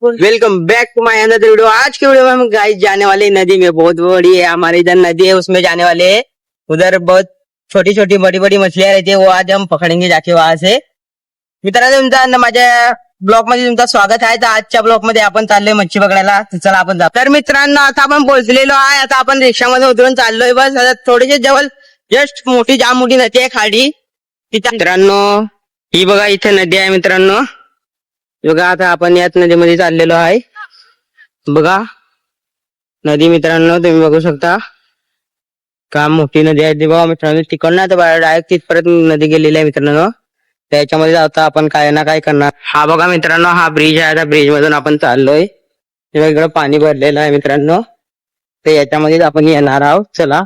Welcome back to my another video. आज के video में हम गाइस जाने वाले नदी में, बहुत बड़ी है हमारे इधर नदी है, उसमें जाने वाले हैं। उधर बहुत छोटी छोटी बड़ी बड़ी मछलियां रहती है, वो आज हम पकड़ेंगे जाके वहां से। मित्रांनो, तुमचा माझ्या ब्लॉग मध्ये तुमचं स्वागत आहे। तर आजच्या ब्लॉग मध्ये आपण चाललोय मच्छी पकडायला, तर चला आपण जाऊ। तर मित्रांनो, आता आपण पोहोचलेलो आहे, आता आपण रिक्षामध्ये उतरून चाललोय। बस आता थोडेसे जवळ जस्ट मोठी जाम मोठी नदी आहे खाडी तिथे। मित्रांनो, ही बघा इथे नदी आहे मित्रांनो, बघा आता आपण याच नदीमध्ये चाललेलो आहे। बघा नदी मित्रांनो, तुम्ही बघू शकता का मोठी नदी आहे ती बघा मित्रांनो। तिकडनं आता डायरेक्ट तिथपर्यंत नदी गेलेली आहे मित्रांनो, त्याच्यामध्ये जाता आपण काय ना काय करणार। हा बघा मित्रांनो, हा ब्रिज आहे, त्या ब्रिज मधून आपण चाललोय। इकडे पाणी भरलेलं आहे मित्रांनो, तर याच्यामध्येच आपण येणार आहोत। चला,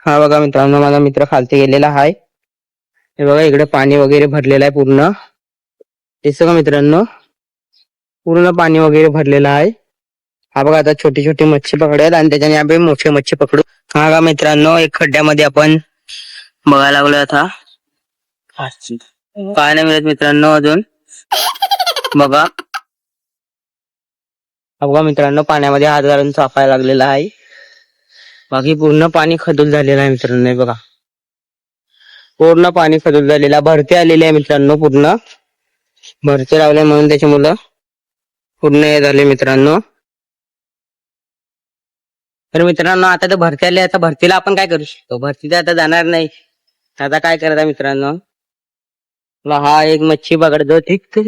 हा बघा मित्रांनो, माझा मित्र खालती गेलेला आहे। हे बघा इकडे पाणी वगैरे भरलेलं आहे पूर्ण, ते सगळं मित्रांनो पूर्ण पाणी वगैरे भरलेलं आहे। हा बघा आता छोटी छोटी मच्छी पकडेल आणि त्याच्याने आपण मोठी मच्छी पकडू। हा बघा मित्रांनो, एक खड्ड्यामध्ये आपण बघायला लागलो आता, काय नाही मिळत मित्रांनो अजून। बघा बघा मित्रांनो, पाण्यामध्ये हात घालून चापायला लागलेला आहे। बाकी पूर्ण पाणी खदूल झालेलं आहे मित्रांनो, बघा पूर्ण पाणी खदूल झालेला, भरती आलेली आहे मित्रांनो, पूर्ण भरती लावले म्हणून त्याची मुलं पूर्ण हे झाले मित्रांनो। तर मित्रांनो, आता तर भरती आली, आता भरतीला आपण काय करू शकतो, भरती तर आता जाणार नाही, आता काय करायचं मित्रांनो। हा एक मच्छी पकडतो, ठीक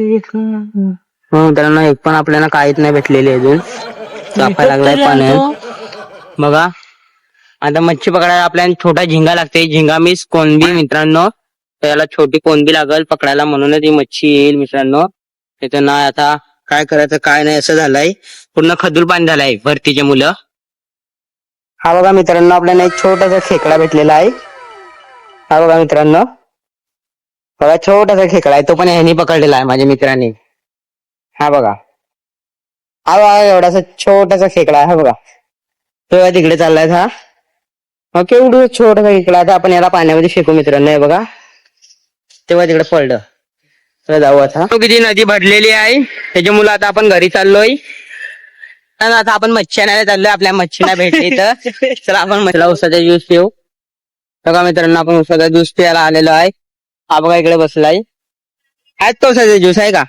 मित्रांनो, एक पण आपल्याला काहीच नाही भेटलेली अजून, चापायला लागलाय पाण्यात। बघा आता मच्छी पकडायला आपल्याला छोटा झिंगा लागते, झिंगा मीन्स कोणबी मित्रांनो, त्याला छोटी कोणबी लागल पकडायला, म्हणूनच ही मच्छी येईल मित्रांनो। त्याचं ना आता काय करायचं काय नाही असं झालंय, पूर्ण खदूर पाणी झालंय भरतीचे मुलं। हा बघा मित्रांनो, आपल्याला एक छोटासा खेकडा भेटलेला आहे। हा बघा मित्रांनो, बघा छोटासा खेकडा आहे, तो पण ह्यानी पकडलेला आहे माझ्या मित्राने। हा बघा, हा बघा एवढासा छोटासा खेकडा आहे, हा बघा तो तिकडे चाललाय। हा केवढं छोटासा खेकडा, आता आपण याला पाण्यामध्ये फेकू मित्रांनो, हे बघा तेव्हा तिकडे पडलं। तर जाऊ आता, किती नदी भरलेली आहे त्याच्यामुळे आता आपण घरी चाललोय। आता आपण मच्छी आणायला चाललोय, आपल्या मच्छी नाही भेटली तर चला आपण मच्छीला उसाचा ज्यूस पिऊ। बघा मित्रांनो, आपण उसाचा ज्यूस प्यायला आलेलो आहे। हा बघा इकडे बसलाय, आहेत तो उसाचा ज्यूस आहे का,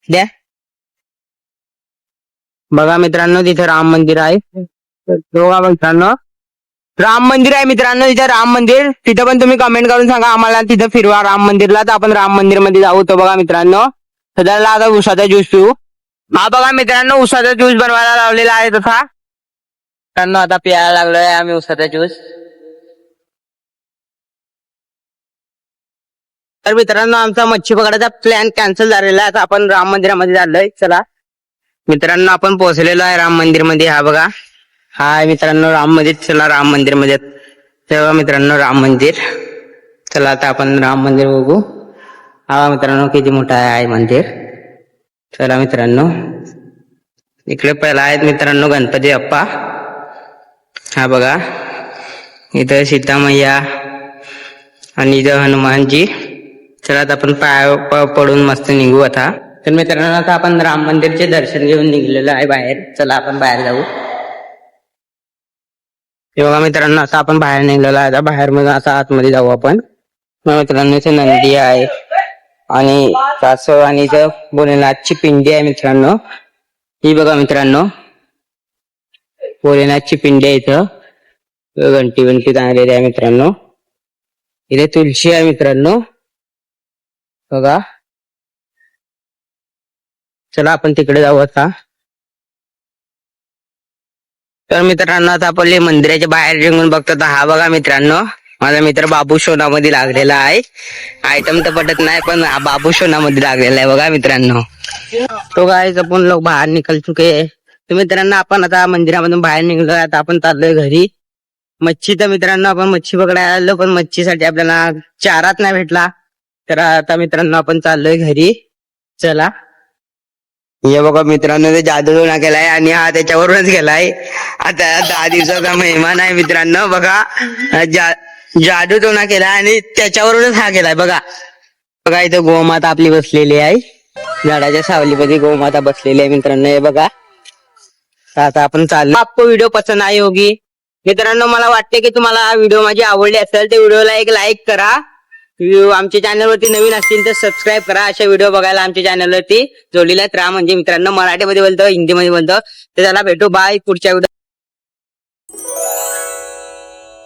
द्या। बघा मित्रांनो, तिथे राम मंदिर आहे, बघा मित्रांनो राम मंदिर आहे मित्रांनो, तिथे राम मंदिर, तिथं पण तुम्ही कमेंट करून सांगा आम्हाला तिथं फिरवा राम मंदिरला, तर आपण राम मंदिर मध्ये जाऊ। तो बघा मित्रांनो, सध्याला आता उसाचा ज्यूस पिऊ। हा बघा मित्रांनो, उसाचा ज्यूस बनवायला लावलेला आहे तसा मित्रांनो, आता प्यायला लागलोय आम्ही उसाचा ज्यूस। तर मित्रांनो, आमचा मच्छी पकडायचा प्लॅन कॅन्सल झालेला आहे, आता आपण राम मंदिरामध्ये चाललोय। चला मित्रांनो, आपण पोहोचलेलो आहे राम मंदिर मध्ये। हा बघा, हाय मित्रांनो राम मंदिर, चला राम मंदिर मध्ये, तेव्हा मित्रांनो राम मंदिर, चला आता आपण राम मंदिर बघू। हा मित्रांनो, किती मोठा आहे मंदिर। चला मित्रांनो, इकडे पहिला आहेत मित्रांनो गणपती बाप्पा, हा बघा इथं सीता मैया आणि इथं हनुमानजी। चला आता आपण पाय पडून मस्त निघू आता। तर मित्रांनो, आता आपण राम मंदिरचे दर्शन घेऊन निघलेलो आहे बाहेर, चला आपण बाहेर जाऊ। हे बघा मित्रांनो, आता आपण बाहेर निघलेलो आहे, आता बाहेर मग आता आतमध्ये जाऊ आपण। मित्रांनो, इथे नंदी आहे आणि कासव आणि इथं भोलेनाथची पिंडी आहे मित्रांनो, ही बघा मित्रांनो भोलेनाथची पिंडी आहे, इथं घंटी वंटी चांगलेली आहे मित्रांनो। इथे तुळशी आहे मित्रांनो, बघा चला आपण तिकडे जाऊ आता। तर मित्रांनो, आता आपण मंदिराच्या बाहेर निघून बघतो, तर हा बघा मित्रांनो, माझा मित्र बाबू शोनामध्ये लागलेला आहे। आयटम तर पटत नाही, पण बाबू शोनामध्ये लागलेला आहे बघा मित्रांनो। तो गाइस आपण लोग बाहेर निकल चुके हैं। तर मित्रांनो, आपण आता मंदिरामधून बाहेर निघलो, आता आपण चाललोय घरी। मच्छी तर मित्रांनो आपण मच्छी पकडायला आलो, पण मच्छीसाठी आपल्याला चाराच नाही भेटला, तर आता मित्रांनो आपण चाललोय घरी। चला, हे बघा मित्रांनो, ते जादू केलाय आणि हा त्याच्यावरूनच गेलाय। आता 10 दिवसाचा मेहमान आहे मित्रांनो, बघा जादू टोना केलाय आणि त्याच्यावरूनच हा गेलाय। बघा बघा इथं गोमाता आपली बसलेली आहे। झाडाच्या सावलीमध्ये गोमाता बसलेली आहे मित्रांनो, हे बघा. तर आता आपण चाललो. आपको व्हिडिओ पसंद आई होगी मित्रांनो, मला वाटते की तुम्हाला हा व्हिडिओ माझी आवडली असेल तर व्हिडिओला एक लाईक करा. आमच्या चॅनलवरती नवीन असतील तर सबस्क्राईब करा. अशा व्हिडिओ बघायला आमच्या चॅनलवरती जोडलेल्यात राहा. म्हणजे मित्रांनो, मराठीमध्ये बोलतो, हिंदीमध्ये बोलतो. तर त्याला भेटू. बाय पुढच्या व्हिडिओ.